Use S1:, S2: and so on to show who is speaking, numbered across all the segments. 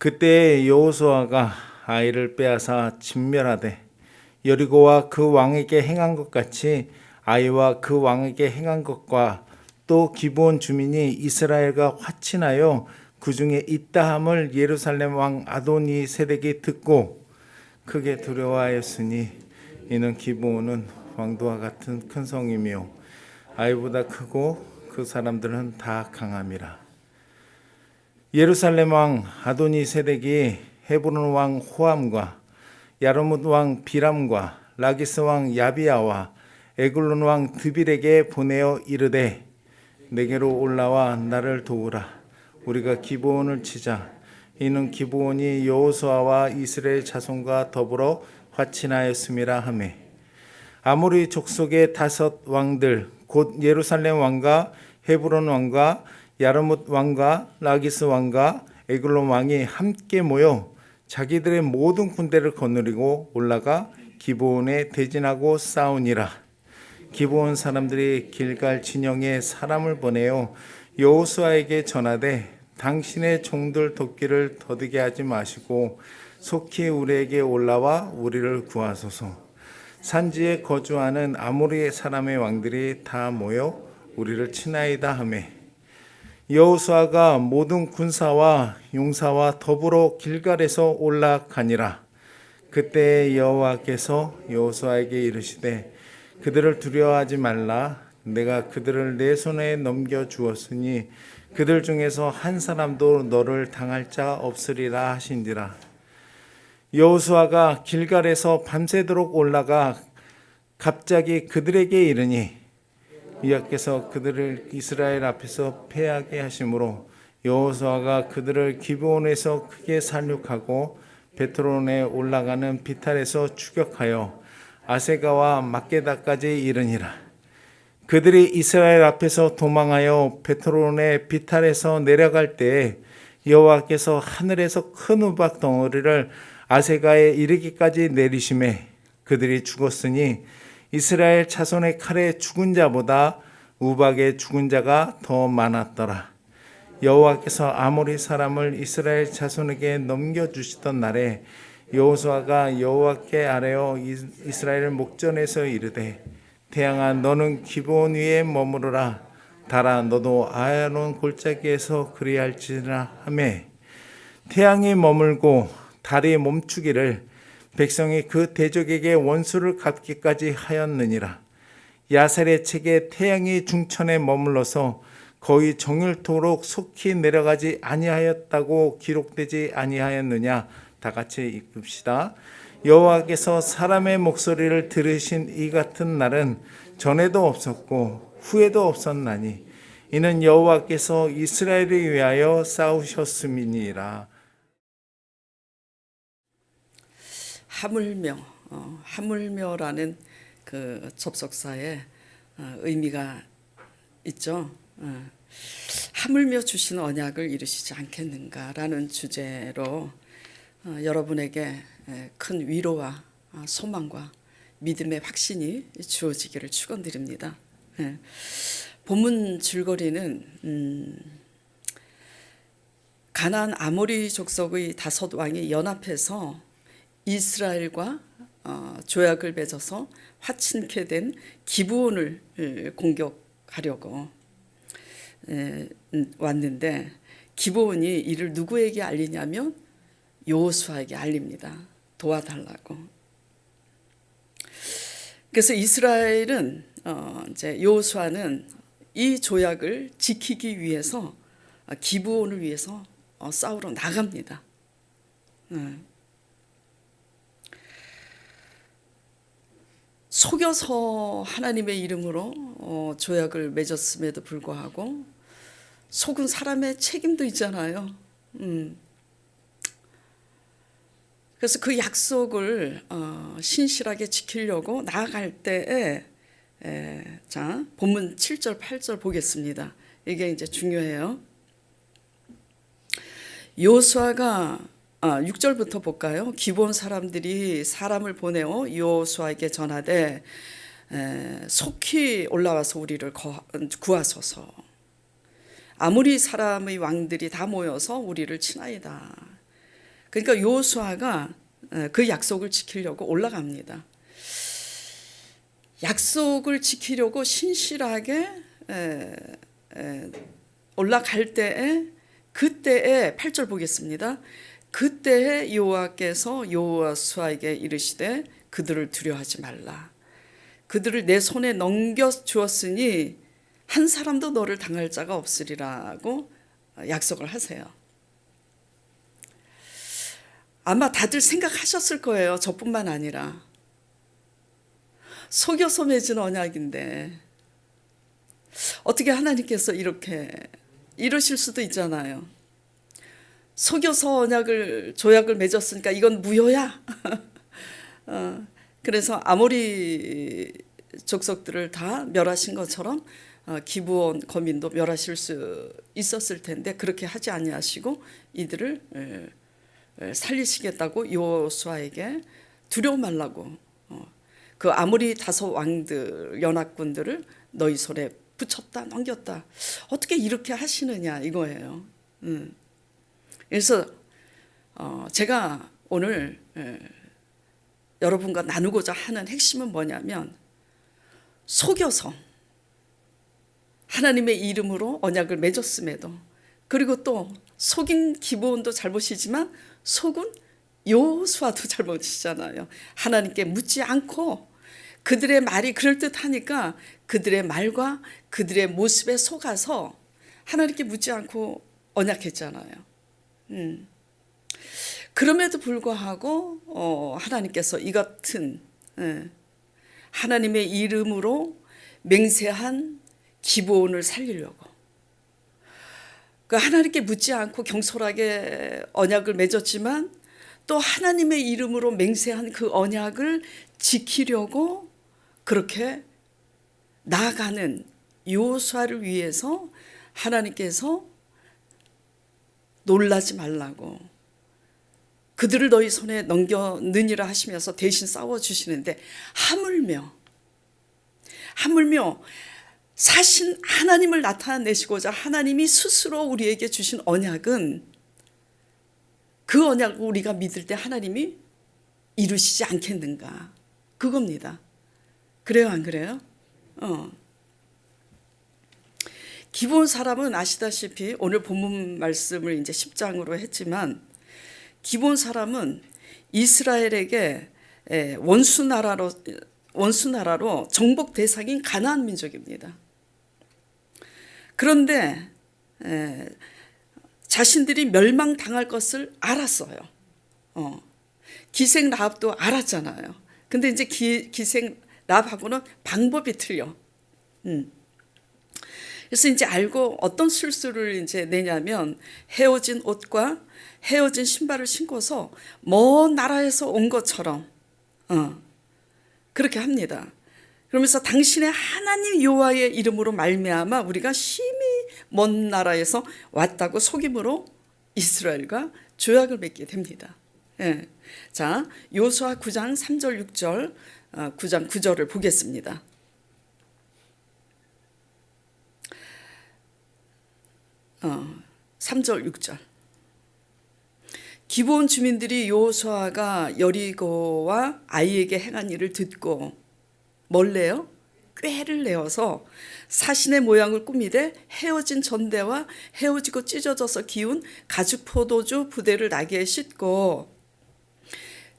S1: 그때 여호수아가 아이를 빼앗아 진멸하되 여리고와 그 왕에게 행한 것 같이 아이와 그 왕에게 행한 것과 또 기브온 주민이 이스라엘과 화친하여 그 중에 있다함을 예루살렘 왕 아도니 세덱이 듣고 크게 두려워하였으니 이는 기브온은 왕도와 같은 큰 성이며 아이보다 크고 그 사람들은 다 강함이라. 예루살렘 왕 아도니 세덱이 헤브론 왕 호암과 야르뭇 왕 비람과 라기스 왕 야비야와 에글론 왕 드빌에게 보내어 이르되 내게로 올라와 나를 도우라. 우리가 기브온을 치자. 이는 기브온이 여호수아와 이스라엘 자손과 더불어 화친하였음이라 하매 아모리 족속의 5 왕들 곧 예루살렘 왕과 헤브론 왕과 야르뭇 왕과 라기스 왕과 에글론 왕이 함께 모여 자기들의 모든 군대를 거느리고 올라가 기브온에 대진하고 싸우니라. 기브온 사람들이 길갈 진영에 사람을 보내어 여호수아에게 전하되 당신의 종들 돕기를 더디게 하지 마시고 속히 우리에게 올라와 우리를 구하소서. 산지에 거주하는 아모리 사람의 왕들이 다 모여 우리를 치나이다 하매 여호수아가 모든 군사와 용사와 더불어 길갈에서 올라가니라. 그때 여호와께서 여호수아에게 이르시되 그들을 두려워하지 말라. 내가 그들을 내 손에 넘겨 주었으니 그들 중에서 한 사람도 너를 당할 자 없으리라 하신지라. 여호수아가 길갈에서 밤새도록 올라가 갑자기 그들에게 이르니 여호와께서 그들을 이스라엘 앞에서 패하게 하심으로 여호수아가 그들을 기브온에서 크게 살육하고 베트론에 올라가는 비탈에서 추격하여 아세가와 막게다까지 이르니라. 그들이 이스라엘 앞에서 도망하여 베트론의 비탈에서 내려갈 때에 여호와께서 하늘에서 큰 우박 덩어리를 아세가에 이르기까지 내리심에 그들이 죽었으니 이스라엘 자손의 칼에 죽은 자보다 우박에 죽은 자가 더 많았더라. 여호와께서 아모리 사람을 이스라엘 자손에게 넘겨주시던 날에 여호수아가 여호와께 아뢰어 이스라엘 목전에서 이르되 태양아 너는 기브온 위에 머무르라. 달아 너도 아야론 골짜기에서 그리할지라 하매 태양이 머물고 달이 멈추기를 백성이 그 대적에게 원수를 갚기까지 하였느니라. 야살의 책에 태양이 중천에 머물러서 거의 정일토록 속히 내려가지 아니하였다고 기록되지 아니하였느냐. 다 같이 읽읍시다. 여호와께서 사람의 목소리를 들으신 이 같은 날은 전에도 없었고 후에도 없었나니 이는 여호와께서 이스라엘을 위하여 싸우셨음이니라.
S2: 하물며라는 그 접속사에 의미가 있죠. 하물며 주신 언약을 이루시지 않겠는가라는 주제로 여러분에게 큰 위로와 소망과 믿음의 확신이 주어지기를 축원드립니다. 본문 줄거리는 가나안 아모리 족속의 5 왕이 연합해서 이스라엘과 조약을 맺어서 화친케 된 기브온을 공격하려고 왔는데 기브온이 이를 누구에게 알리냐면 여호수아에게 알립니다. 도와달라고. 그래서 이스라엘은 이제 여호수아는 이 조약을 지키기 위해서 기브온을 위해서 싸우러 나갑니다. 속여서 하나님의 이름으로 조약을 맺었음에도 불구하고 속은 사람의 책임도 있잖아요. 그래서 그 약속을 신실하게 지키려고 나아갈 때에 자 본문 7절 8절 보겠습니다. 이게 이제 중요해요. 여호수아가 6절부터 볼까요? 기브온 사람들이 사람을 보내어 여호수아에게 전하되 속히 올라와서 우리를 구하소서. 아무리 사람의 왕들이 다 모여서 우리를 치나이다. 그러니까 여호수아가 그 약속을 지키려고 올라갑니다. 약속을 지키려고 신실하게 올라갈 때에 그때에 8절 보겠습니다. 그때에 여호와께서 여호수아에게 이르시되 그들을 두려워하지 말라. 그들을 내 손에 넘겨 주었으니 한 사람도 너를 당할 자가 없으리라고 약속을 하세요. 아마 다들 생각하셨을 거예요. 저뿐만 아니라. 속여서 맺은 언약인데 어떻게 하나님께서 이렇게 이러실 수도 있잖아요. 속여서 조약을 맺었으니까 이건 무효야. 그래서 아모리 족속들을 다 멸하신 것처럼 기브온 거민도 멸하실 수 있었을 텐데 그렇게 하지 아니하시고 이들을 살리시겠다고 여호수아에게 두려워 말라고 그 아모리 다섯 왕들 연합군들을 너희 손에 붙였다 넘겼다. 어떻게 이렇게 하시느냐 이거예요. 그래서 제가 오늘 여러분과 나누고자 하는 핵심은 뭐냐면 속여서 하나님의 이름으로 언약을 맺었음에도 그리고 또 속인 기브온도 잘못이지만 속은 여호수아도 잘못이잖아요. 하나님께 묻지 않고 그들의 말이 그럴듯하니까 그들의 말과 그들의 모습에 속아서 하나님께 묻지 않고 언약했잖아요. 그럼에도 불구하고 하나님께서 이 같은 하나님의 이름으로 맹세한 기브온을 살리려고 그 하나님께 묻지 않고 경솔하게 언약을 맺었지만 또 하나님의 이름으로 맹세한 그 언약을 지키려고 그렇게 나아가는 여호수아를 위해서 하나님께서 놀라지 말라고 그들을 너희 손에 넘겨느니라 하시면서 대신 싸워주시는데 하물며 사신 하나님을 나타내시고자 하나님이 스스로 우리에게 주신 언약은 그 언약을 우리가 믿을 때 하나님이 이루시지 않겠는가 그겁니다. 그래요 안 그래요? 기브온 사람은 아시다시피 오늘 본문 말씀을 이제 10장으로 했지만 기브온 사람은 이스라엘에게 원수 나라로 정복 대상인 가나안 민족입니다. 그런데 자신들이 멸망당할 것을 알았어요. 기생 라합도 알았잖아요. 근데 이제 기생 라합하고는 방법이 틀려. 그래서 이제 알고 어떤 술수를 이제 내냐면 헤어진 옷과 헤어진 신발을 신고서 먼 나라에서 온 것처럼 그렇게 합니다. 그러면서 당신의 하나님 여호와의 이름으로 말미암아 우리가 심히 먼 나라에서 왔다고 속임으로 이스라엘과 조약을 맺게 됩니다. 자, 여호수아 9장 3절 6절 9장 9절을 보겠습니다. 3절 6절 기브온 주민들이 여호수아가 여리고와 아이에게 행한 일을 듣고 뭘 내요? 꾀를 내어서 사신의 모양을 꾸미되 헤어진 전대와 헤어지고 찢어져서 기운 가죽 포도주 부대를 나귀에 싣고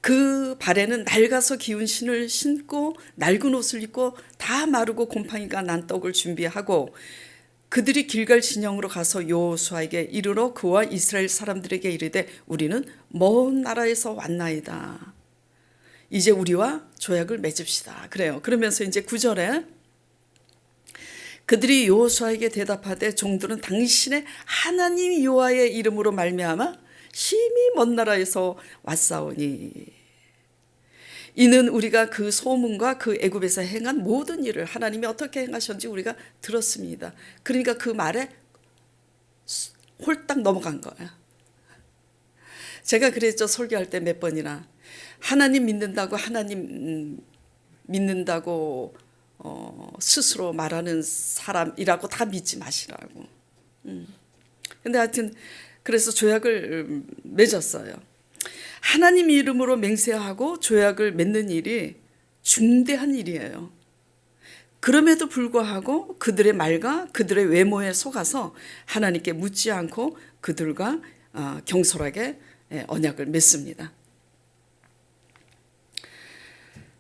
S2: 그 발에는 낡아서 기운 신을 신고 낡은 옷을 입고 다 마르고 곰팡이가 난 떡을 준비하고 그들이 길갈 진영으로 가서 여호수아에게 이르러 그와 이스라엘 사람들에게 이르되 우리는 먼 나라에서 왔나이다. 이제 우리와 조약을 맺읍시다. 그래요. 그러면서 이제 9절에 그들이 여호수아에게 대답하되 종들은 당신의 하나님 여호와의 이름으로 말미암아 심히 먼 나라에서 왔사오니 이는 우리가 그 소문과 그 애굽에서 행한 모든 일을 하나님이 어떻게 행하셨는지 우리가 들었습니다. 그러니까 그 말에 홀딱 넘어간 거야. 제가 그랬죠. 설교할 때 몇 번이나 하나님 믿는다고 스스로 말하는 사람이라고 다 믿지 마시라고. 근데 하여튼 그래서 조약을 맺었어요. 하나님 이름으로 맹세하고 조약을 맺는 일이 중대한 일이에요. 그럼에도 불구하고 그들의 말과 그들의 외모에 속아서 하나님께 묻지 않고 그들과 경솔하게 언약을 맺습니다.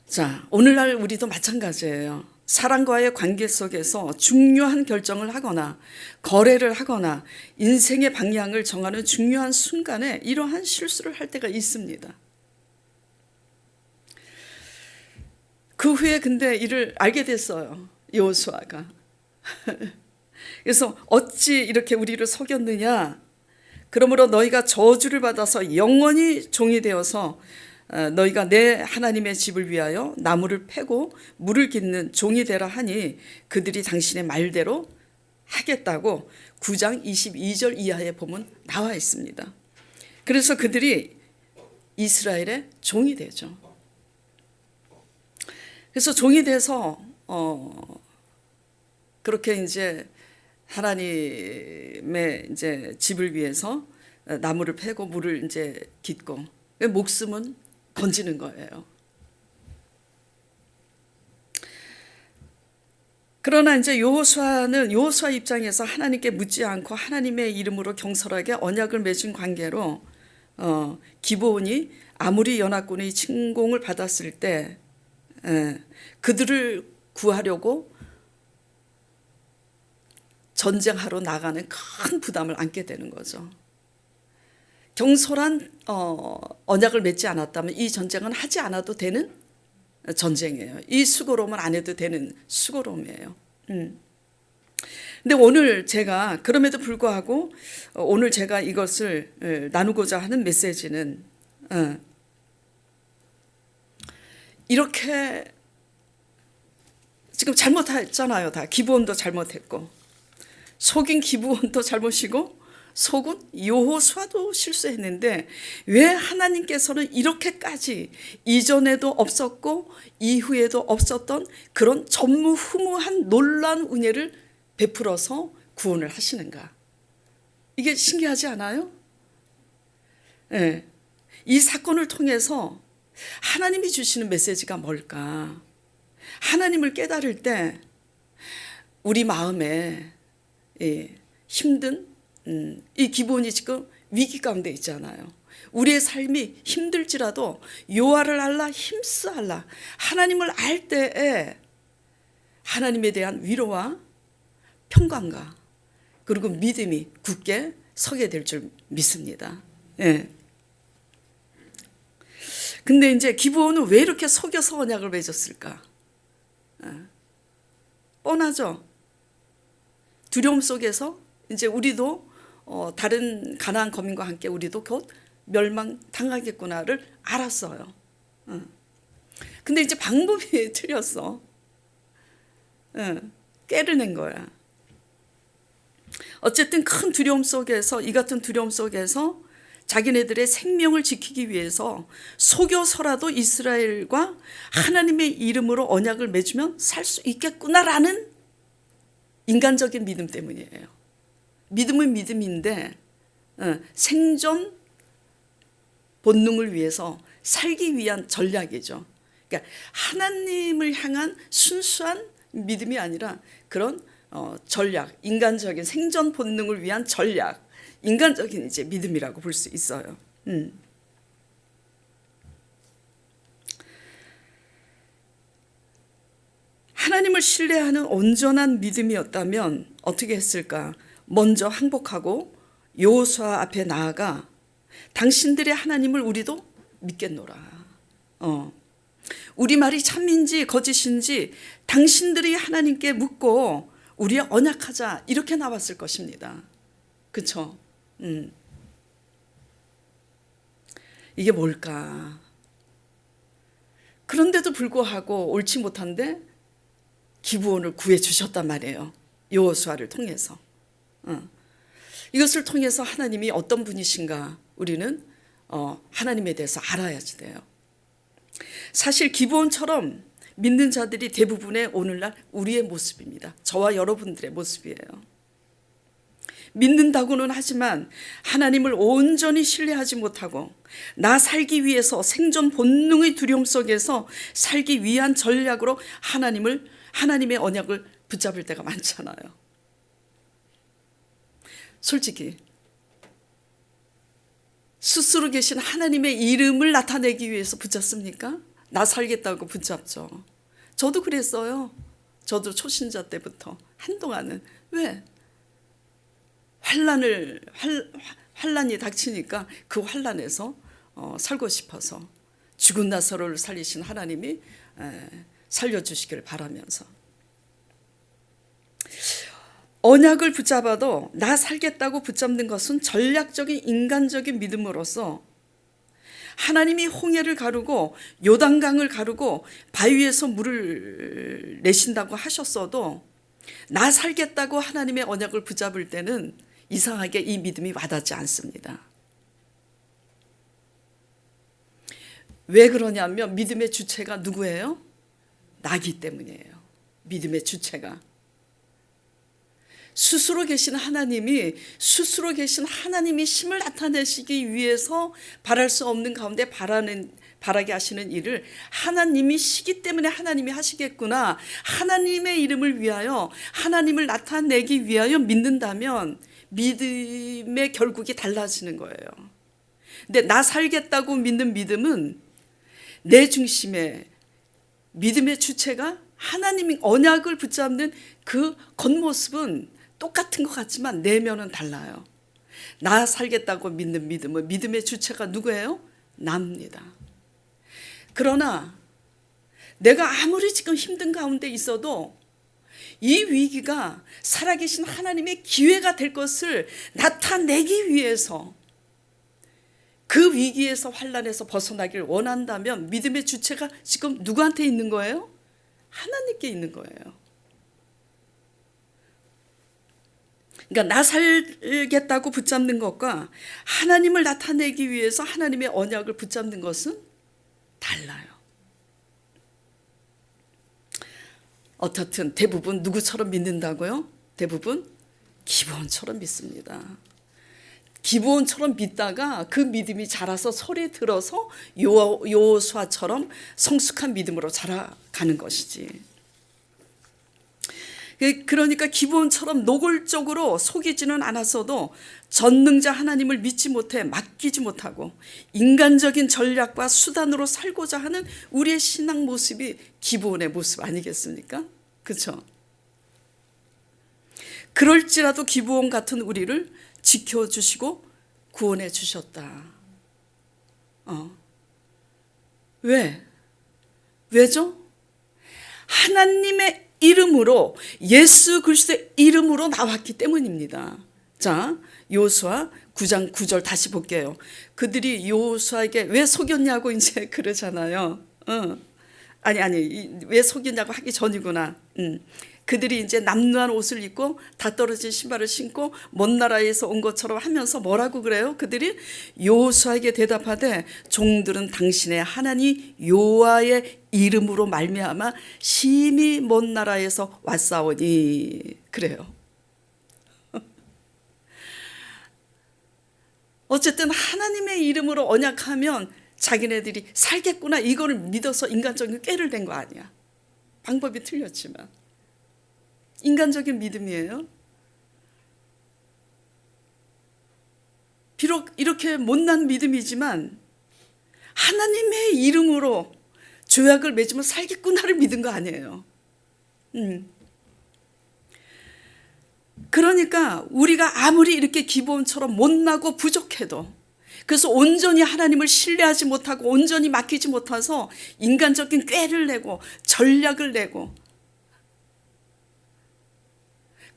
S2: 자, 오늘날 우리도 마찬가지예요. 사람과의 관계 속에서 중요한 결정을 하거나 거래를 하거나 인생의 방향을 정하는 중요한 순간에 이러한 실수를 할 때가 있습니다. 그 후에 근데 이를 알게 됐어요. 여호수아가. 그래서 어찌 이렇게 우리를 속였느냐. 그러므로 너희가 저주를 받아서 영원히 종이 되어서 너희가 내 하나님의 집을 위하여 나무를 패고 물을 깃는 종이 되라 하니 그들이 당신의 말대로 하겠다고 9장 22절 이하에 보면 나와 있습니다. 그래서 그들이 이스라엘의 종이 되죠. 그래서 종이 돼서 그렇게 이제 하나님의 이제 집을 위해서 나무를 패고 물을 이제 깃고 목숨은 건지는 거예요. 그러나 이제 여호수아 입장에서 하나님께 묻지 않고 하나님의 이름으로 경솔하게 언약을 맺은 관계로 기브온이 아무리 연합군의 침공을 받았을 때 그들을 구하려고 전쟁하러 나가는 큰 부담을 안게 되는 거죠. 경솔한 언약을 맺지 않았다면 이 전쟁은 하지 않아도 되는 전쟁이에요. 이 수고로움은 안 해도 되는 수고로움이에요. 근데 오늘 제가 그럼에도 불구하고 오늘 제가 이것을 나누고자 하는 메시지는 이렇게 지금 잘못했잖아요. 다 기브온도 잘못했고 속인 기브온도 잘못이고 속은 여호수아도 실수했는데 왜 하나님께서는 이렇게까지 이전에도 없었고 이후에도 없었던 그런 전무후무한 놀라운 은혜를 베풀어서 구원을 하시는가? 이게 신기하지 않아요? 네. 이 사건을 통해서 하나님이 주시는 메시지가 뭘까? 하나님을 깨달을 때 우리 마음에 힘든 이 기본이 지금 위기 가운데 있잖아요. 우리의 삶이 힘들지라도 여호와를 알라 힘쓰알라 하나님을 알 때에 하나님에 대한 위로와 평강과 그리고 믿음이 굳게 서게 될 줄 믿습니다. 예. 근데 이제 기브온은 왜 이렇게 속여서 언약을 맺었을까? 뻔하죠. 두려움 속에서 이제 우리도 다른 가나안 거민과 함께 우리도 곧 멸망당하겠구나를 알았어요. 근데 이제 방법이 틀렸어. 깨를 낸 거야. 어쨌든 큰 두려움 속에서 이 같은 두려움 속에서 자기네들의 생명을 지키기 위해서 속여서라도 이스라엘과 하나님의 이름으로 언약을 맺으면 살 수 있겠구나라는 인간적인 믿음 때문이에요. 믿음은 믿음인데 생존 본능을 위해서 살기 위한 전략이죠. 그러니까 하나님을 향한 순수한 믿음이 아니라 그런 전략, 인간적인 생존 본능을 위한 전략, 인간적인 이제 믿음이라고 볼 수 있어요. 하나님을 신뢰하는 온전한 믿음이었다면 어떻게 했을까? 먼저 항복하고 여호수아 앞에 나아가 당신들의 하나님을 우리도 믿겠노라. 우리 말이 참인지 거짓인지 당신들이 하나님께 묻고 우리와 언약하자 이렇게 나왔을 것입니다. 그렇죠? 이게 뭘까? 그런데도 불구하고 옳지 못한데 기브온을 구해 주셨단 말이에요. 여호수아를 통해서. 이것을 통해서 하나님이 어떤 분이신가 우리는 하나님에 대해서 알아야 돼요. 사실 기브온처럼 믿는 자들이 대부분의 오늘날 우리의 모습입니다. 저와 여러분들의 모습이에요. 믿는다고는 하지만 하나님을 온전히 신뢰하지 못하고 나 살기 위해서 생존 본능의 두려움 속에서 살기 위한 전략으로 하나님의 언약을 붙잡을 때가 많잖아요. 솔직히 스스로 계신 하나님의 이름을 나타내기 위해서 붙잡습니까? 나 살겠다고 붙잡죠. 저도 그랬어요. 저도 초신자 때부터 한동안은. 왜? 환란이 닥치니까 그 환란에서 살고 싶어서 죽은 나사로를 살리신 하나님이 살려주시기를 바라면서 언약을 붙잡아도 나 살겠다고 붙잡는 것은 전략적인 인간적인 믿음으로서 하나님이 홍해를 가르고 요단강을 가르고 바위에서 물을 내신다고 하셨어도 나 살겠다고 하나님의 언약을 붙잡을 때는 이상하게 이 믿음이 와닿지 않습니다. 왜 그러냐면 믿음의 주체가 누구예요? 나기 때문이에요. 믿음의 주체가. 스스로 계신 하나님이 힘을 나타내시기 위해서 바랄 수 없는 가운데 바라게 하시는 일을 하나님이 시기 때문에 하나님이 하시겠구나. 하나님의 이름을 위하여 하나님을 나타내기 위하여 믿는다면 믿음의 결국이 달라지는 거예요. 근데 나 살겠다고 믿는 믿음은 내 중심에 믿음의 주체가 하나님이 언약을 붙잡는 그 겉모습은 똑같은 것 같지만 내면은 달라요. 나 살겠다고 믿는 믿음은 믿음의 주체가 누구예요? 나입니다. 그러나 내가 아무리 지금 힘든 가운데 있어도 이 위기가 살아계신 하나님의 기회가 될 것을 나타내기 위해서 그 위기에서 환난에서 벗어나기를 원한다면 믿음의 주체가 지금 누구한테 있는 거예요? 하나님께 있는 거예요. 그러니까 나 살겠다고 붙잡는 것과 하나님을 나타내기 위해서 하나님의 언약을 붙잡는 것은 달라요. 어떻든 대부분 누구처럼 믿는다고요? 대부분 기브온처럼 믿습니다. 기브온처럼 믿다가 그 믿음이 자라서 소리 들어서 여호수아처럼 성숙한 믿음으로 자라가는 것이지. 그러니까 기브온처럼 노골적으로 속이지는 않았어도 전능자 하나님을 믿지 못해 맡기지 못하고 인간적인 전략과 수단으로 살고자 하는 우리의 신앙 모습이 기브온의 모습 아니겠습니까? 그렇죠? 그럴지라도 기브온 같은 우리를 지켜주시고 구원해 주셨다. 왜죠? 하나님의 이름으로, 예수 그리스도의 이름으로 나왔기 때문입니다. 자, 여호수아 9장 9절 다시 볼게요. 그들이 여호수아에게 왜 속였냐고 이제 그러잖아요. 왜 속였냐고 하기 전이구나. 그들이 이제 남루한 옷을 입고 다 떨어진 신발을 신고 먼 나라에서 온 것처럼 하면서 뭐라고 그래요? 그들이 여호수아에게 대답하되 종들은 당신의 하나님 여호와의 이름으로 말미암아 심히 먼 나라에서 왔사오니 그래요. 어쨌든 하나님의 이름으로 언약하면 자기네들이 살겠구나 이거를 믿어서 인간적인 꾀를 댄 거 아니야. 방법이 틀렸지만 인간적인 믿음이에요. 비록 이렇게 못난 믿음이지만 하나님의 이름으로 조약을 맺으면 살겠구나를 믿은 거 아니에요. 그러니까 우리가 아무리 이렇게 기브온처럼 못나고 부족해도 그래서 온전히 하나님을 신뢰하지 못하고 온전히 맡기지 못해서 인간적인 꾀를 내고 전략을 내고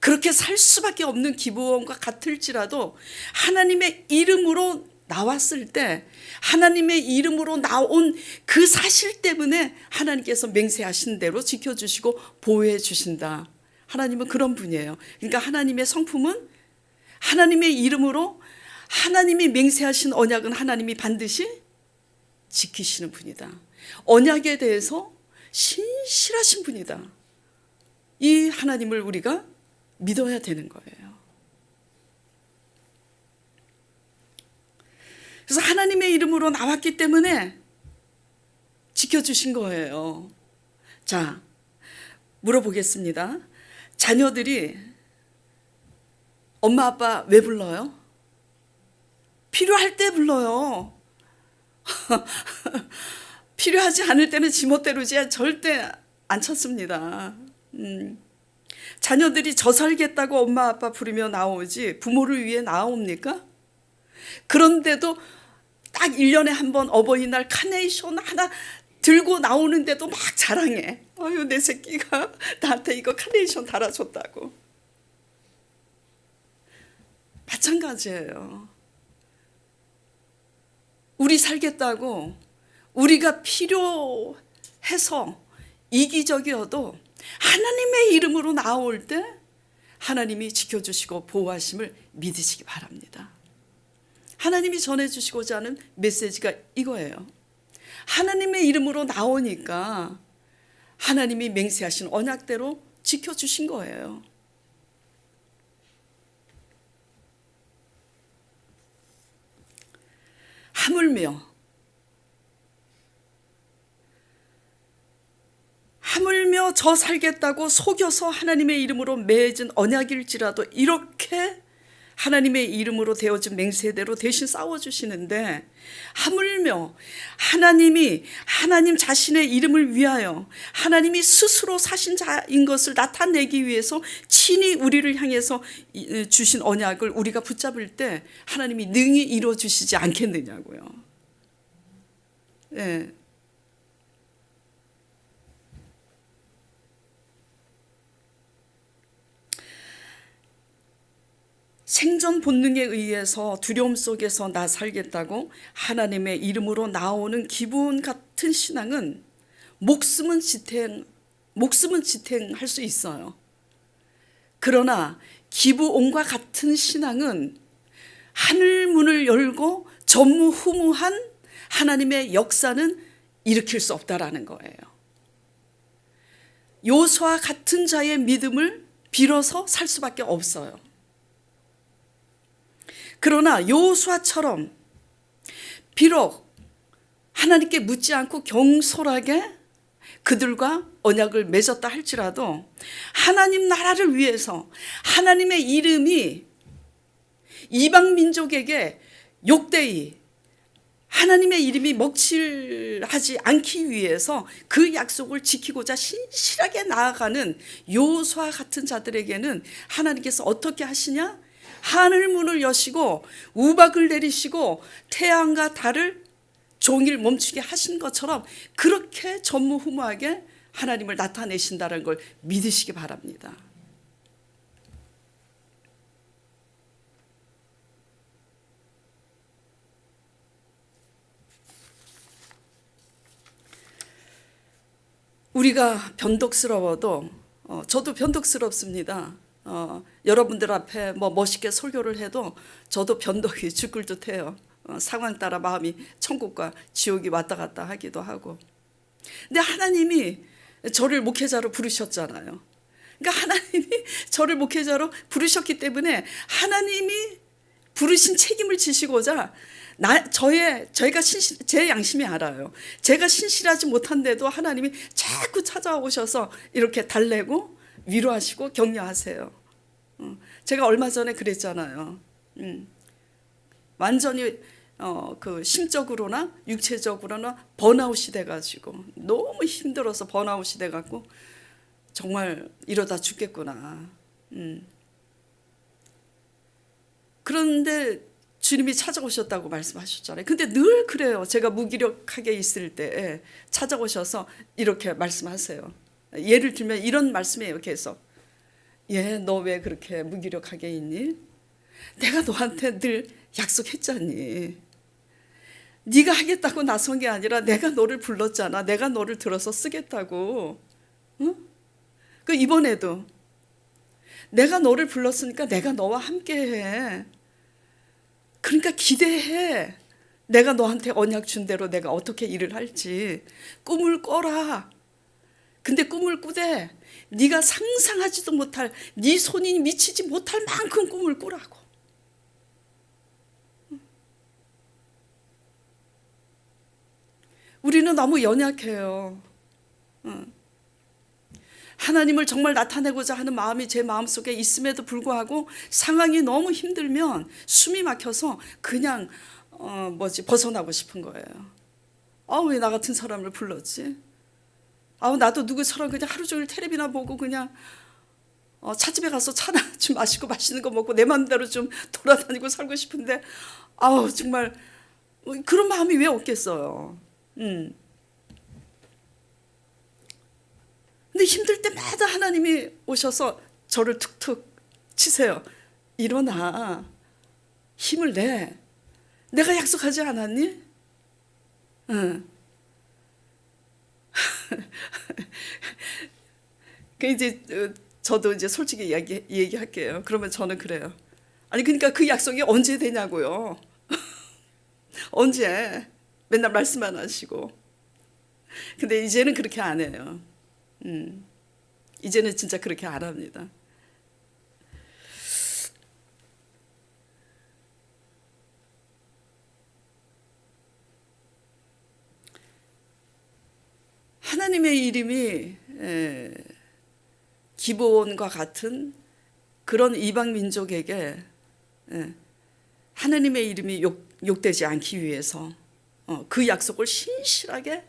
S2: 그렇게 살 수밖에 없는 기브온과 같을지라도 하나님의 이름으로 나왔을 때 하나님의 이름으로 나온 그 사실 때문에 하나님께서 맹세하신 대로 지켜주시고 보호해 주신다. 하나님은 그런 분이에요. 그러니까 하나님의 성품은 하나님의 이름으로 하나님이 맹세하신 언약은 하나님이 반드시 지키시는 분이다. 언약에 대해서 신실하신 분이다. 이 하나님을 우리가 믿어야 되는 거예요. 하나님의 이름으로 나왔기 때문에 지켜주신 거예요. 자, 물어보겠습니다. 자녀들이 엄마 아빠 왜 불러요? 필요할 때 불러요. 필요하지 않을 때는 지멋대로지 절대 안 찾습니다. 자녀들이 저 살겠다고 엄마 아빠 부르며 나오지 부모를 위해 나옵니까? 그런데도 딱 1년에 한 번 어버이날 카네이션 하나 들고 나오는데도 막 자랑해. 아유, 내 새끼가 나한테 이거 카네이션 달아줬다고. 마찬가지예요. 우리 살겠다고 우리가 필요해서 이기적이어도 하나님의 이름으로 나올 때 하나님이 지켜주시고 보호하심을 믿으시기 바랍니다. 하나님이 전해주시고자 하는 메시지가 이거예요. 하나님의 이름으로 나오니까 하나님이 맹세하신 언약대로 지켜주신 거예요. 하물며 저 살겠다고 속여서 하나님의 이름으로 맺은 언약일지라도 이렇게 하나님의 이름으로 되어진 맹세대로 대신 싸워주시는데, 하물며 하나님이 하나님 자신의 이름을 위하여 하나님이 스스로 사신 자인 것을 나타내기 위해서 친히 우리를 향해서 주신 언약을 우리가 붙잡을 때 하나님이 능히 이루어주시지 않겠느냐고요. 네. 생존 본능에 의해서 두려움 속에서 나 살겠다고 하나님의 이름으로 나오는 기분 같은 신앙은 목숨은 지탱할 수 있어요. 그러나 기브온과 같은 신앙은 하늘 문을 열고 전무후무한 하나님의 역사는 일으킬 수 없다라는 거예요. 요수와 같은 자의 믿음을 빌어서 살 수밖에 없어요. 그러나 여호수아처럼 비록 하나님께 묻지 않고 경솔하게 그들과 언약을 맺었다 할지라도 하나님 나라를 위해서 하나님의 이름이 이방 민족에게 욕되이 하나님의 이름이 먹칠하지 않기 위해서 그 약속을 지키고자 신실하게 나아가는 여호수아 같은 자들에게는 하나님께서 어떻게 하시냐? 하늘 문을 여시고 우박을 내리시고 태양과 달을 종일 멈추게 하신 것처럼 그렇게 전무후무하게 하나님을 나타내신다는 걸 믿으시기 바랍니다. 우리가 변덕스러워도 저도 변덕스럽습니다. 여러분들 앞에 멋있게 설교를 해도 저도 변덕이 죽을 듯해요. 상황 따라 마음이 천국과 지옥이 왔다 갔다 하기도 하고. 근데 하나님이 저를 목회자로 부르셨잖아요. 그러니까 하나님이 저를 목회자로 부르셨기 때문에 하나님이 부르신 책임을 지시고자 제 양심이 알아요. 제가 신실하지 못한데도 하나님이 자꾸 찾아오셔서 이렇게 달래고 위로하시고 격려하세요. 제가 얼마 전에 그랬잖아요. 완전히 그 심적으로나 육체적으로나 번아웃이 돼가지고 너무 힘들어서 번아웃이 돼갖고 정말 이러다 죽겠구나. 그런데 주님이 찾아오셨다고 말씀하셨잖아요. 근데 늘 그래요. 제가 무기력하게 있을 때 찾아오셔서 이렇게 말씀하세요. 예를 들면 이런 말씀이에요. 계속. 너 왜 그렇게 무기력하게 있니? 내가 너한테 늘 약속했잖니. 네가 하겠다고 나선 게 아니라 내가 너를 불렀잖아. 내가 너를 들어서 쓰겠다고. 응? 그 이번에도 내가 너를 불렀으니까 내가 너와 함께해. 그러니까 기대해. 내가 너한테 언약 준 대로 내가 어떻게 일을 할지. 꿈을 꿔라. 근데 꿈을 꾸되 네가 상상하지도 못할, 네 손이 미치지 못할 만큼 꿈을 꾸라고. 우리는 너무 연약해요. 하나님을 정말 나타내고자 하는 마음이 제 마음속에 있음에도 불구하고 상황이 너무 힘들면 숨이 막혀서 그냥 벗어나고 싶은 거예요. 왜 나 같은 사람을 불렀지? 나도 누구처럼 그냥 하루 종일 텔레비나 보고 그냥 찻집에 가서 차나 좀 마시고 맛있는 거 먹고 내 마음대로 좀 돌아다니고 살고 싶은데 정말 그런 마음이 왜 없겠어요. 근데 힘들 때마다 하나님이 오셔서 저를 툭툭 치세요. 일어나. 힘을 내. 내가 약속하지 않았니? 저도 이제 솔직히 얘기할게요. 그러면 저는 그래요. 그러니까 그 약속이 언제 되냐고요. 언제? 맨날 말씀만 하시고. 근데 이제는 그렇게 안 해요. 이제는 진짜 그렇게 안 합니다. 하나님의 이름이 기본과 같은 그런 이방 민족에게 하나님의 이름이 욕되지 않기 위해서 그 약속을 신실하게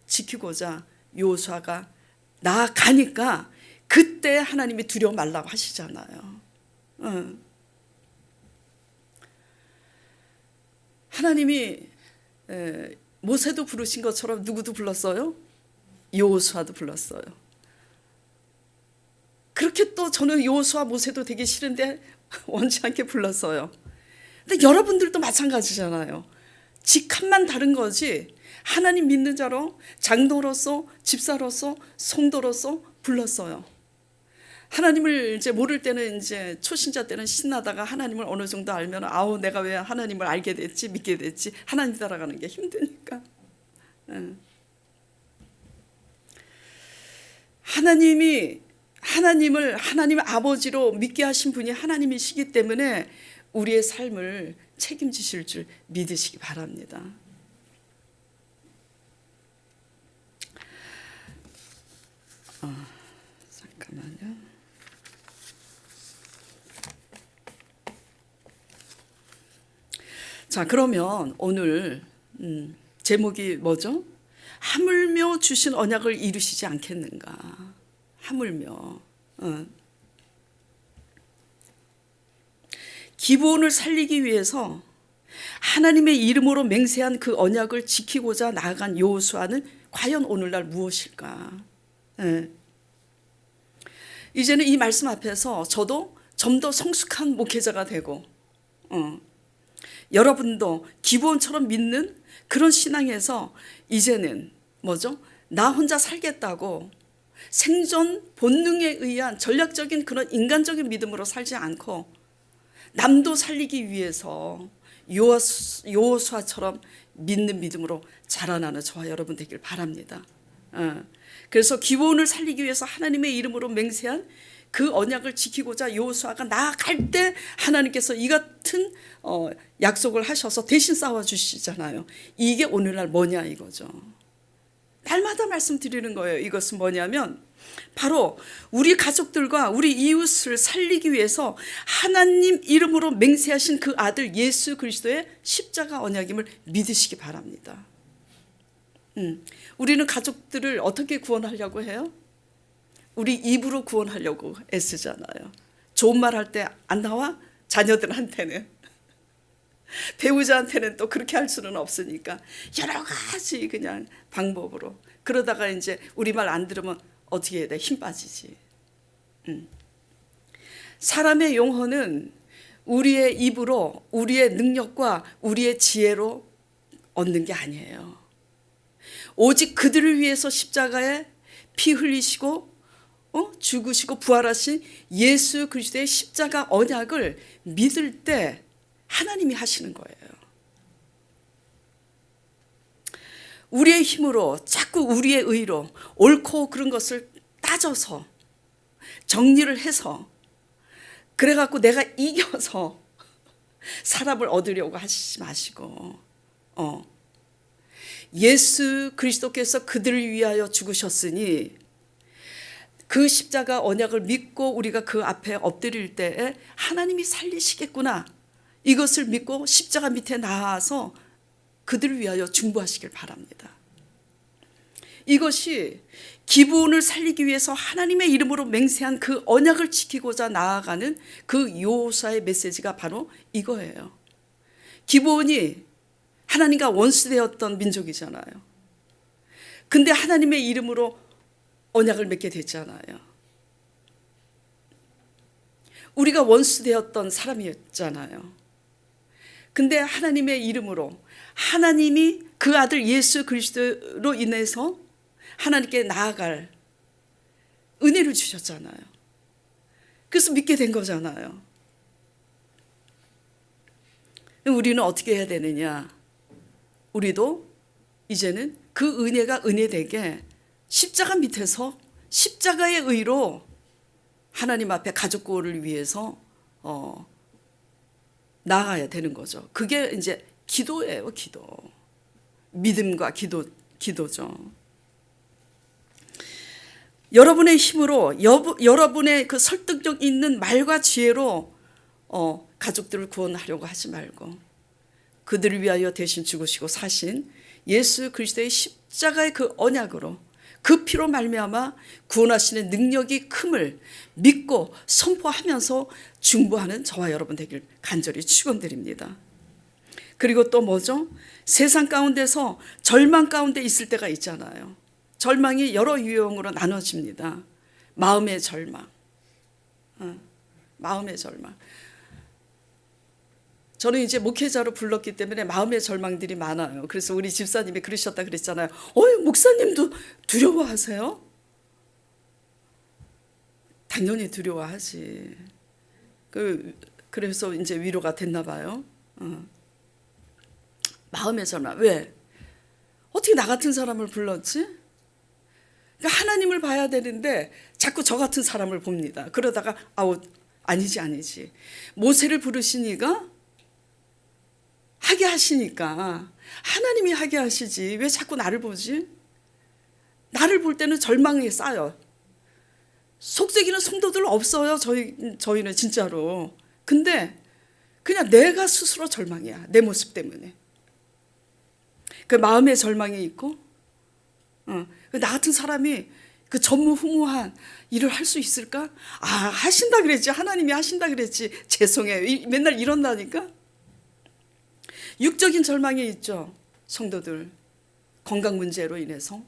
S2: 지키고자 여호수아가 나아가니까 그때 하나님이 두려워 말라고 하시잖아요. 하나님이 모세도 부르신 것처럼 누구도 불렀어요? 여호수아도 불렀어요. 그렇게 또 저는 여호수아 모세도 되게 싫은데 원치 않게 불렀어요. 근데 여러분들도 마찬가지잖아요. 직함만 다른 거지 하나님 믿는 자로 장로로서 집사로서 성도로서 불렀어요. 하나님을 이제 모를 때는 이제 초신자 때는 신나다가 하나님을 어느 정도 알면 내가 왜 하나님을 알게 됐지 믿게 됐지 하나님 따라가는 게 힘드니까. 하나님 아버지로 믿게 하신 분이 하나님이시기 때문에 우리의 삶을 책임지실 줄 믿으시기 바랍니다. 잠깐만요. 자, 그러면 오늘 제목이 뭐죠? 하물며 주신 언약을 이루시지 않겠는가? 하물며. 기본을 살리기 위해서 하나님의 이름으로 맹세한 그 언약을 지키고자 나아간 여호수아는 과연 오늘날 무엇일까? 이제는 이 말씀 앞에서 저도 좀 더 성숙한 목회자가 되고 여러분도 기본처럼 믿는 그런 신앙에서 이제는 뭐죠? 나 혼자 살겠다고 생존 본능에 의한 전략적인 그런 인간적인 믿음으로 살지 않고 남도 살리기 위해서 여호수아처럼 믿는 믿음으로 자라나는 저와 여러분 되길 바랍니다. 그래서 기본을 살리기 위해서 하나님의 이름으로 맹세한 그 언약을 지키고자 여호수아가 나아갈 때 하나님께서 이 같은 약속을 하셔서 대신 싸워주시잖아요. 이게 오늘날 뭐냐 이거죠. 날마다 말씀드리는 거예요. 이것은 뭐냐면 바로 우리 가족들과 우리 이웃을 살리기 위해서 하나님 이름으로 맹세하신 그 아들 예수 그리스도의 십자가 언약임을 믿으시기 바랍니다. 우리는 가족들을 어떻게 구원하려고 해요? 우리 입으로 구원하려고 애쓰잖아요. 좋은 말 할 때 안 나와? 자녀들한테는. 배우자한테는 또 그렇게 할 수는 없으니까 여러 가지 그냥 방법으로. 그러다가 이제 우리 말 안 들으면 어떻게 해야 돼? 힘 빠지지. 사람의 영혼은 우리의 입으로 우리의 능력과 우리의 지혜로 얻는 게 아니에요. 오직 그들을 위해서 십자가에 피 흘리시고 죽으시고 부활하신 예수 그리스도의 십자가 언약을 믿을 때 하나님이 하시는 거예요. 우리의 힘으로 자꾸 우리의 의로 옳고 그런 것을 따져서 정리를 해서 그래갖고 내가 이겨서 사람을 얻으려고 하시지 마시고 예수 그리스도께서 그들을 위하여 죽으셨으니 그 십자가 언약을 믿고 우리가 그 앞에 엎드릴 때에 하나님이 살리시겠구나, 이것을 믿고 십자가 밑에 나아서 그들을 위하여 중보하시길 바랍니다. 이것이 기브온을 살리기 위해서 하나님의 이름으로 맹세한 그 언약을 지키고자 나아가는 그 여호수아의 메시지가 바로 이거예요. 기브온이 하나님과 원수되었던 민족이잖아요. 근데 하나님의 이름으로 언약을 맺게 됐잖아요. 우리가 원수되었던 사람이었잖아요. 근데 하나님의 이름으로 하나님이 그 아들 예수 그리스도로 인해서 하나님께 나아갈 은혜를 주셨잖아요. 그래서 믿게 된 거잖아요. 우리는 어떻게 해야 되느냐? 우리도 이제는 그 은혜가 은혜되게 십자가 밑에서 십자가의 의로 하나님 앞에 가족 구원을 위해서 나아가야 되는 거죠. 그게 이제 기도예요, 기도. 믿음과 기도죠. 여러분의 힘으로, 여러분의 그 설득력 있는 말과 지혜로 가족들을 구원하려고 하지 말고 그들을 위하여 대신 죽으시고 사신 예수 그리스도의 십자가의 그 언약으로 그 피로 말미암아 구원하시는 능력이 큼을 믿고 선포하면서 중보하는 저와 여러분 되길 간절히 축원드립니다. 그리고 또 뭐죠? 세상 가운데서 절망 가운데 있을 때가 있잖아요. 절망이 여러 유형으로 나눠집니다. 마음의 절망, 마음의 절망. 저는 이제 목회자로 불렀기 때문에 마음의 절망들이 많아요. 그래서 우리 집사님이 그러셨다 그랬잖아요. 목사님도 두려워하세요? 당연히 두려워하지. 그래서 이제 위로가 됐나 봐요. 마음의 절망. 왜? 어떻게 나 같은 사람을 불렀지? 그러니까 하나님을 봐야 되는데 자꾸 저 같은 사람을 봅니다. 그러다가 아니지. 모세를 부르시니까 하게 하시니까 하나님이 하게 하시지 왜 자꾸 나를 보지? 나를 볼 때는 절망이 쌓여. 속삭이는 성도들 없어요. 저희는 진짜로. 근데 그냥 내가 스스로 절망이야. 내 모습 때문에. 그 마음의 절망이 있고 나 같은 사람이 그 전무후무한 일을 할 수 있을까? 하신다 그랬지. 하나님이 하신다 그랬지. 죄송해요. 맨날 이런다니까. 육적인 절망이 있죠. 성도들 건강 문제로 인해서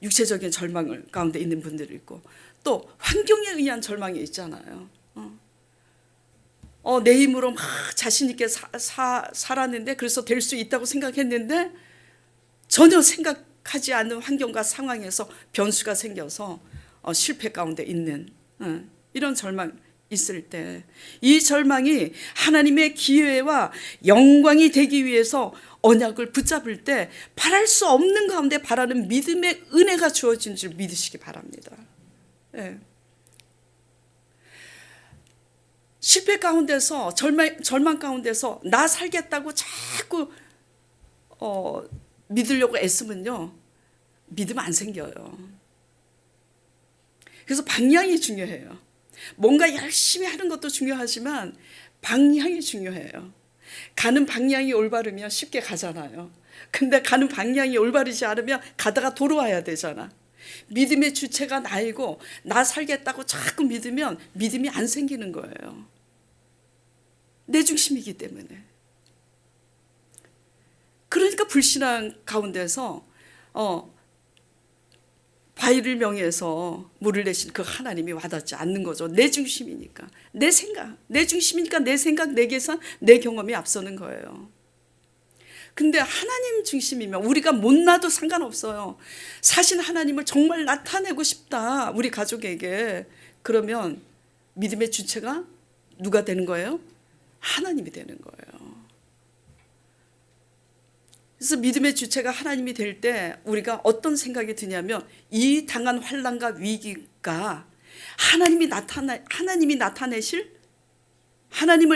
S2: 육체적인 절망 가운데 있는 분들이 있고 또 환경에 의한 절망이 있잖아요. 내 힘으로 막 자신 있게 살았는데 그래서 될 수 있다고 생각했는데 전혀 생각하지 않는 환경과 상황에서 변수가 생겨서 실패 가운데 있는 이런 절망 있을 때 이 절망이 하나님의 기회와 영광이 되기 위해서 언약을 붙잡을 때 바랄 수 없는 가운데 바라는 믿음의 은혜가 주어진 줄 믿으시기 바랍니다. 네. 실패 가운데서 절망 가운데서 나 살겠다고 자꾸 믿으려고 애쓰면요 믿음 안 생겨요. 그래서 방향이 중요해요. 뭔가 열심히 하는 것도 중요하지만 방향이 중요해요. 가는 방향이 올바르면 쉽게 가잖아요. 근데 가는 방향이 올바르지 않으면 가다가 돌아와야 되잖아. 믿음의 주체가 나이고 나 살겠다고 자꾸 믿으면 믿음이 안 생기는 거예요. 내 중심이기 때문에. 그러니까 불신앙 가운데서 바위를 명해서 물을 내신 그 하나님이 와닿지 않는 거죠. 내 중심이니까. 내 생각, 내 중심이니까 내 생각, 내 계산, 내 경험이 앞서는 거예요. 근데 하나님 중심이면 우리가 못나도 상관없어요. 사신 하나님을 정말 나타내고 싶다. 우리 가족에게. 그러면 믿음의 주체가 누가 되는 거예요? 하나님이 되는 거예요. 그래서 믿음의 주체가 하나님이 될 때 우리가 어떤 생각이 드냐면 이 당한 환난과 위기가 하나님을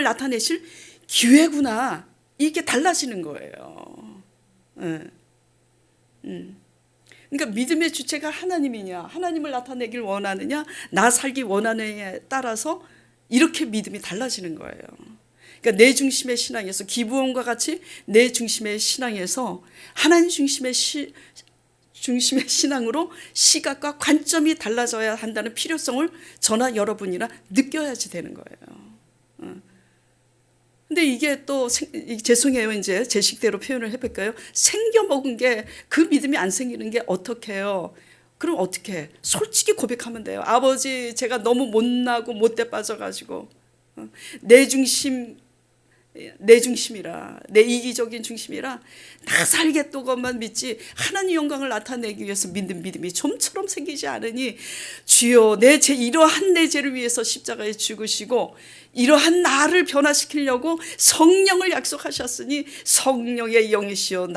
S2: 나타내실 기회구나. 이게 달라지는 거예요. 예. 그러니까 믿음의 주체가 하나님이냐, 하나님을 나타내길 원하느냐, 나 살기 원하느냐에 따라서 이렇게 믿음이 달라지는 거예요. 그러니까 내 중심의 신앙에서, 기부원과 같이 내 중심의 신앙에서 하나님 중심의 신앙으로 시각과 관점이 달라져야 한다는 필요성을 저나 여러분이나 느껴야지 되는 거예요. 근데 이게 또 죄송해요, 이제 제 식대로 표현을 해볼까요? 생겨 먹은 게 그 믿음이 안 생기는 게 어떡해요? 그럼 어떻게? 솔직히 고백하면 돼요. 아버지, 제가 너무 못나고 못돼 빠져가지고 내 중심이라, 내 이기적인 중심이라 나 살겠다고만 믿지 하나님 영광을 나타내기 위해서 믿는 믿음이 좀처럼 생기지 않으니 주여, 이러한 내 죄를 위해서 십자가에 죽으시고 이러한 나를 변화시키려고 성령을 약속하셨으니 성령의 영이시여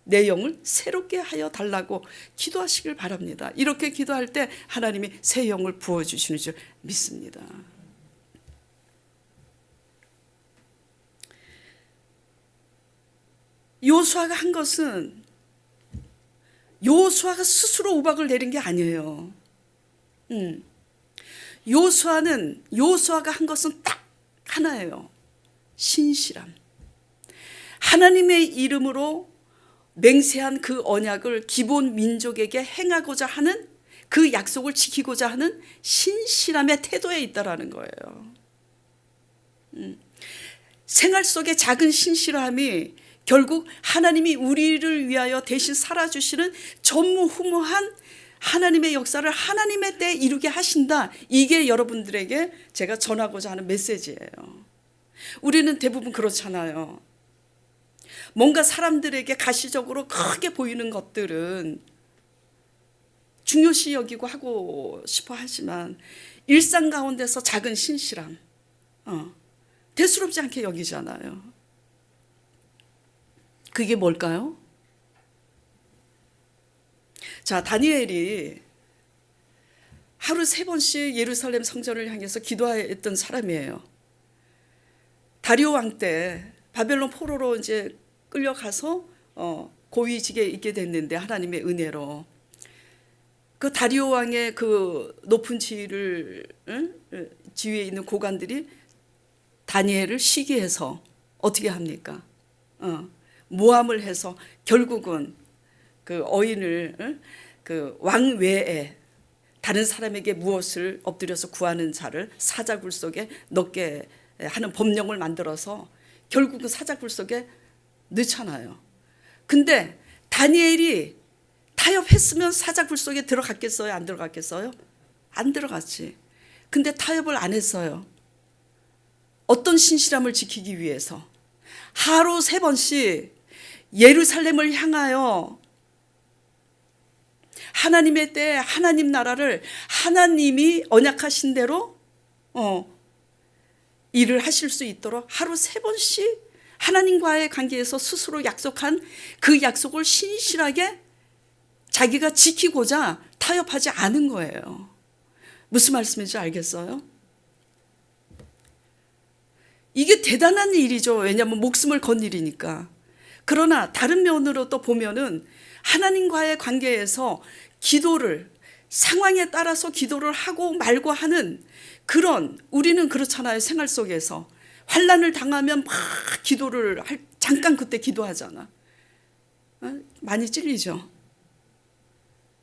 S2: 내 영을 새롭게 하여 달라고 기도하시길 바랍니다. 이렇게 기도할 때 하나님이 새 영을 부어주시는 줄 믿습니다. 요수아가 한 것은 요수아가 스스로 우박을 내린 게 아니에요. 요수아가 한 것은 딱 하나예요. 신실함. 하나님의 이름으로 맹세한 그 언약을 기본 민족에게 행하고자 하는, 그 약속을 지키고자 하는 신실함의 태도에 있다라는 거예요. 생활 속의 작은 신실함이 결국 하나님이 우리를 위하여 대신 살아주시는 전무후무한 하나님의 역사를 하나님의 때에 이루게 하신다. 이게 여러분들에게 제가 전하고자 하는 메시지예요. 우리는 대부분 그렇잖아요. 뭔가 사람들에게 가시적으로 크게 보이는 것들은 중요시 여기고 하고 싶어 하지만 일상 가운데서 작은 신실함, 대수롭지 않게 여기잖아요. 그게 뭘까요? 자, 다니엘이 하루 3번씩 예루살렘 성전을 향해서 기도했던 사람이에요. 다리오 왕 때 바벨론 포로로 이제 끌려가서 고위직에 있게 됐는데 하나님의 은혜로 그 다리오 왕의 그 높은 지위에 있는 고관들이 다니엘을 시기해서 어떻게 합니까? 모함을 해서 결국은 그 어인을 그 왕 외에 다른 사람에게 무엇을 엎드려서 구하는 자를 사자굴 속에 넣게 하는 법령을 만들어서 결국은 사자굴 속에 넣잖아요. 근데 다니엘이 타협했으면 사자굴 속에 들어갔겠어요? 안 들어갔겠어요? 안 들어갔지. 근데 타협을 안 했어요. 어떤 신실함을 지키기 위해서 하루 3번씩 예루살렘을 향하여 하나님의 때에 하나님 나라를 하나님이 언약하신 대로 일을 하실 수 있도록 하루 3번씩 하나님과의 관계에서 스스로 약속한 그 약속을 신실하게 자기가 지키고자 타협하지 않은 거예요. 무슨 말씀인지 알겠어요? 이게 대단한 일이죠. 왜냐하면 목숨을 건 일이니까. 그러나 다른 면으로 또 보면은 하나님과의 관계에서 기도를 상황에 따라서 기도를 하고 말고 하는 그런, 우리는 그렇잖아요. 생활 속에서 환난을 당하면 막 기도를 잠깐 그때 기도하잖아. 많이 찔리죠.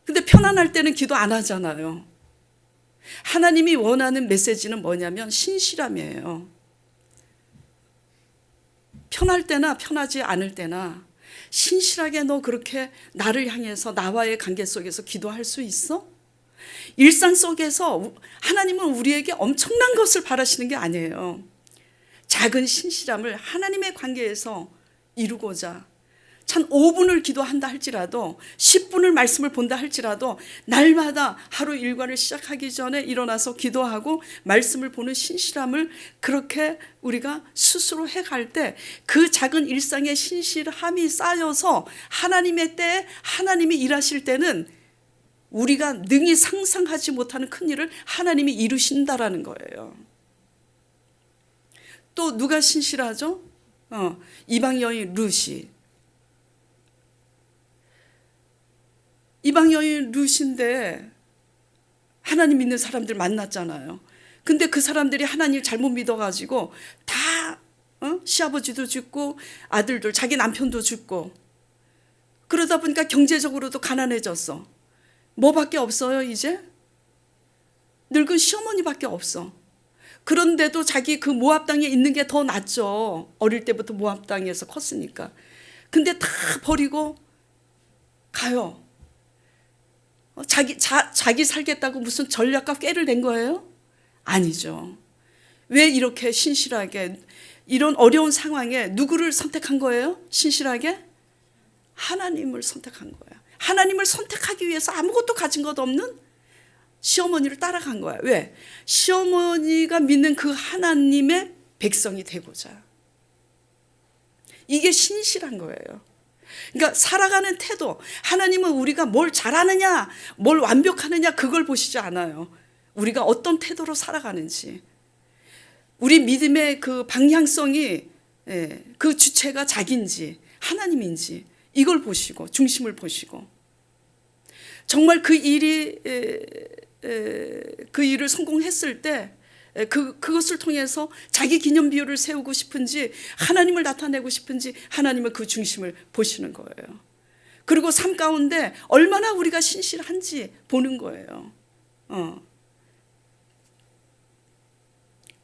S2: 근데 편안할 때는 기도 안 하잖아요. 하나님이 원하는 메시지는 뭐냐면 신실함이에요. 편할 때나 편하지 않을 때나 신실하게 너 그렇게 나를 향해서 나와의 관계 속에서 기도할 수 있어? 일상 속에서 하나님은 우리에게 엄청난 것을 바라시는 게 아니에요. 작은 신실함을 하나님의 관계에서 이루고자 참 5분을 기도한다 할지라도 10분을 말씀을 본다 할지라도 날마다 하루 일과를 시작하기 전에 일어나서 기도하고 말씀을 보는 신실함을 그렇게 우리가 스스로 해갈 때 그 작은 일상의 신실함이 쌓여서 하나님의 때에 하나님이 일하실 때는 우리가 능히 상상하지 못하는 큰 일을 하나님이 이루신다라는 거예요. 또 누가 신실하죠? 이방 여인 루시. 이방 여인 룻인데 하나님 믿는 사람들 만났잖아요. 근데 그 사람들이 하나님을 잘못 믿어가지고 다 시아버지도 죽고 아들들 자기 남편도 죽고 그러다 보니까 경제적으로도 가난해졌어. 뭐밖에 없어요 이제? 늙은 시어머니밖에 없어. 그런데도 자기 그 모압 땅에 있는 게 더 낫죠. 어릴 때부터 모압 땅에서 컸으니까. 근데 다 버리고 가요. 자기 살겠다고 무슨 전략과 꾀를 낸 거예요? 아니죠. 왜 이렇게 신실하게 이런 어려운 상황에 누구를 선택한 거예요? 신실하게? 하나님을 선택한 거야. 하나님을 선택하기 위해서 아무것도 가진 것 없는 시어머니를 따라간 거야. 왜? 시어머니가 믿는 그 하나님의 백성이 되고자. 이게 신실한 거예요. 그러니까 살아가는 태도, 하나님은 우리가 뭘 잘하느냐, 뭘 완벽하느냐 그걸 보시지 않아요. 우리가 어떤 태도로 살아가는지, 우리 믿음의 그 방향성이 그 주체가 자기인지 하나님인지 이걸 보시고 중심을 보시고 정말 그 일을 성공했을 때 그것을 통해서 자기 기념비율을 세우고 싶은지 하나님을 나타내고 싶은지 하나님은 그 중심을 보시는 거예요. 그리고 삶 가운데 얼마나 우리가 신실한지 보는 거예요.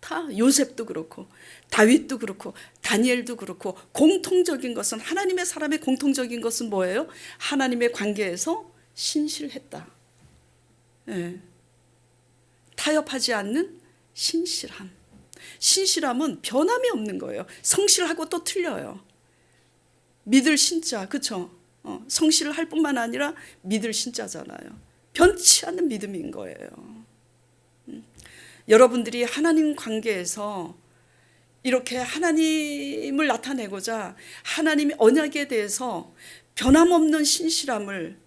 S2: 다 요셉도 그렇고 다윗도 그렇고 다니엘도 그렇고 공통적인 것은 하나님의 사람의 공통적인 것은 뭐예요? 하나님의 관계에서 신실했다. 타협하지 않는 신실함. 신실함은 변함이 없는 거예요. 성실하고 또 틀려요. 믿을 신자, 그렇죠? 성실을 할 뿐만 아니라 믿을 신자잖아요. 변치 않는 믿음인 거예요. 여러분들이 하나님 관계에서 이렇게 하나님을 나타내고자 하나님의 언약에 대해서 변함없는 신실함을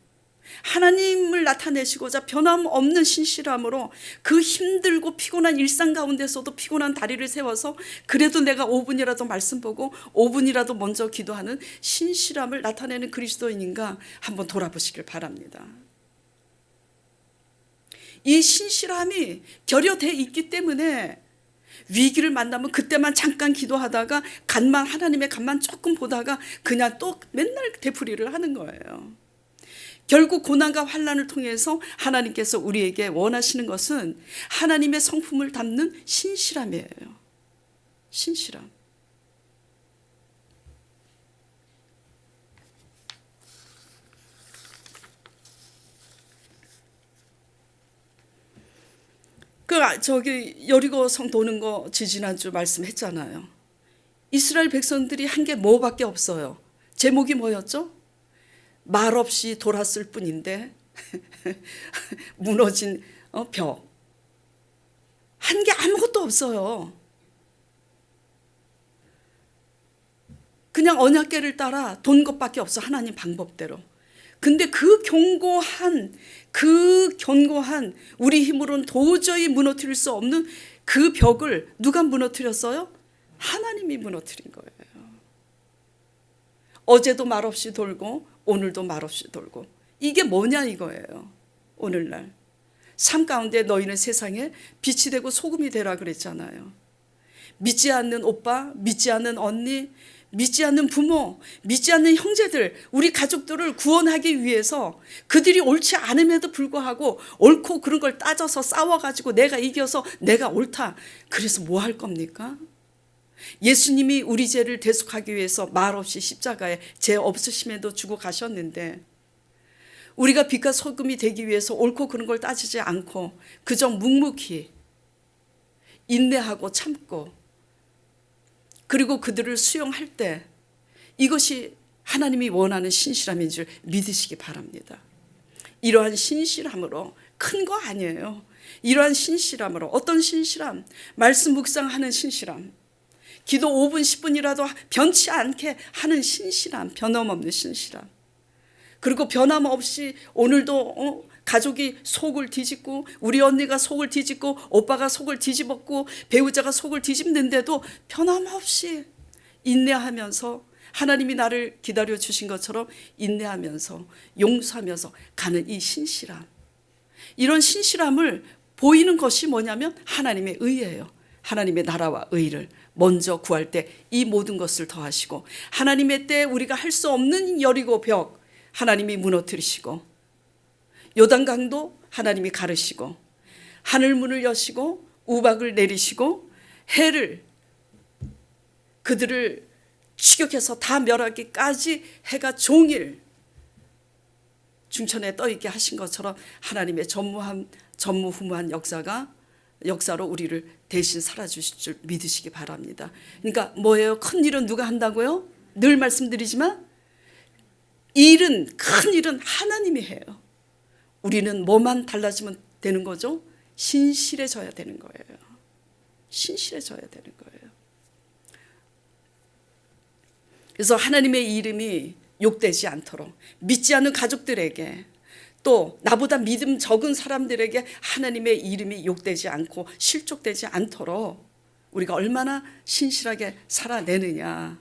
S2: 하나님을 나타내시고자 변함없는 신실함으로 그 힘들고 피곤한 일상 가운데서도 피곤한 다리를 세워서 그래도 내가 5분이라도 말씀 보고 5분이라도 먼저 기도하는 신실함을 나타내는 그리스도인인가 한번 돌아보시길 바랍니다. 이 신실함이 결여되어 있기 때문에 위기를 만나면 그때만 잠깐 기도하다가 하나님의 간만 조금 보다가 그냥 또 맨날 되풀이를 하는 거예요. 결국 고난과 환난을 통해서 하나님께서 우리에게 원하시는 것은 하나님의 성품을 담는 신실함이에요. 신실함. 여리고 성 도는 거 지지난주 말씀했잖아요. 이스라엘 백성들이 한 게 뭐밖에 없어요. 제목이 뭐였죠? 말없이 돌았을 뿐인데 무너진 벽. 한 게 아무것도 없어요. 그냥 언약궤를 따라 돈 것밖에 없어. 하나님 방법대로. 근데 그 견고한 우리 힘으로는 도저히 무너뜨릴 수 없는 그 벽을 누가 무너뜨렸어요? 하나님이 무너뜨린 거예요. 어제도 말없이 돌고 오늘도 말없이 돌고. 이게 뭐냐 이거예요. 오늘날 삶 가운데 너희는 세상에 빛이 되고 소금이 되라 그랬잖아요. 믿지 않는 오빠, 믿지 않는 언니, 믿지 않는 부모, 믿지 않는 형제들, 우리 가족들을 구원하기 위해서 그들이 옳지 않음에도 불구하고 옳고 그런 걸 따져서 싸워가지고 내가 이겨서 내가 옳다. 그래서 뭐 할 겁니까? 예수님이 우리 죄를 대속하기 위해서 말없이 십자가에 죄 없으심에도 주고 가셨는데 우리가 빛과 소금이 되기 위해서 옳고 그런 걸 따지지 않고 그저 묵묵히 인내하고 참고 그리고 그들을 수용할 때 이것이 하나님이 원하는 신실함인 줄 믿으시기 바랍니다. 이러한 신실함으로 큰 거 아니에요. 이러한 신실함으로 어떤 신실함? 말씀 묵상하는 신실함. 기도 5분 10분이라도 변치 않게 하는 신실함. 변함없는 신실함. 그리고 변함없이 오늘도 가족이 속을 뒤집고 우리 언니가 속을 뒤집고 오빠가 속을 뒤집었고 배우자가 속을 뒤집는데도 변함없이 인내하면서 하나님이 나를 기다려 주신 것처럼 인내하면서 용서하면서 가는 이 신실함, 이런 신실함을 보이는 것이 뭐냐면 하나님의 의예요. 하나님의 나라와 의를 먼저 구할 때 이 모든 것을 더하시고, 하나님의 때에 우리가 할 수 없는 여리고 벽 하나님이 무너뜨리시고, 요단강도 하나님이 가르시고, 하늘문을 여시고 우박을 내리시고, 해를 그들을 추격해서 다 멸하기까지 해가 종일 중천에 떠있게 하신 것처럼 하나님의 전무후무한 역사로 우리를 대신 살아주실 줄 믿으시기 바랍니다. 그러니까 뭐예요? 큰 일은 누가 한다고요? 늘 말씀드리지만 큰 일은 하나님이 해요. 우리는 뭐만 달라지면 되는 거죠? 신실해져야 되는 거예요. 신실해져야 되는 거예요. 그래서 하나님의 이름이 욕되지 않도록, 믿지 않는 가족들에게, 또 나보다 믿음 적은 사람들에게 하나님의 이름이 욕되지 않고 실족되지 않도록 우리가 얼마나 신실하게 살아내느냐,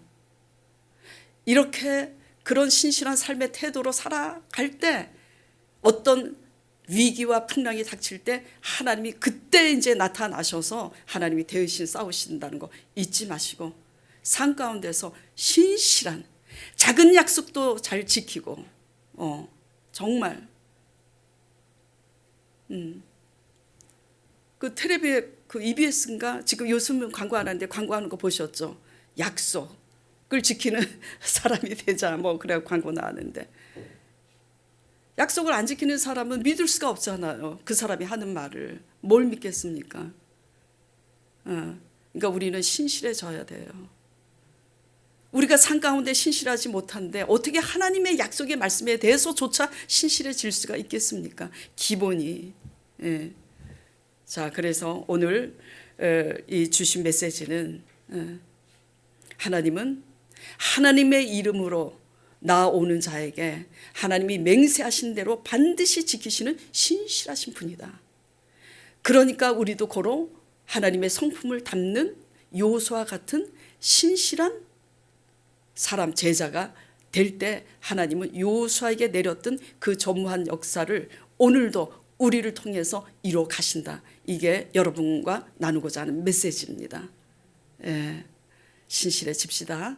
S2: 이렇게 그런 신실한 삶의 태도로 살아갈 때 어떤 위기와 풍랑이 닥칠 때 하나님이 그때 이제 나타나셔서 하나님이 대신 싸우신다는 거 잊지 마시고, 삶 가운데서 신실한, 작은 약속도 잘 지키고, 정말 그 텔레비에 그 EBS인가 지금 요즘 광고 안 하는데 광고하는 거 보셨죠? 약속을 지키는 사람이 되자 뭐 그래 광고 나왔는데, 약속을 안 지키는 사람은 믿을 수가 없잖아요. 그 사람이 하는 말을 뭘 믿겠습니까? 그러니까 우리는 신실해져야 돼요. 우리가 삶 가운데 신실하지 못한데 어떻게 하나님의 약속의 말씀에 대해서조차 신실해질 수가 있겠습니까? 기본이. 예. 자, 그래서 오늘 이 주신 메시지는, 하나님은 하나님의 이름으로 나오는 자에게 하나님이 맹세하신 대로 반드시 지키시는 신실하신 분이다. 그러니까 우리도 고로 하나님의 성품을 담는 요소와 같은 신실한 사람, 제자가 될 때 하나님은 요수아에게 내렸던 그 전무한 역사를 오늘도 우리를 통해서 이루어 가신다. 이게 여러분과 나누고자 하는 메시지입니다. 신실해집시다.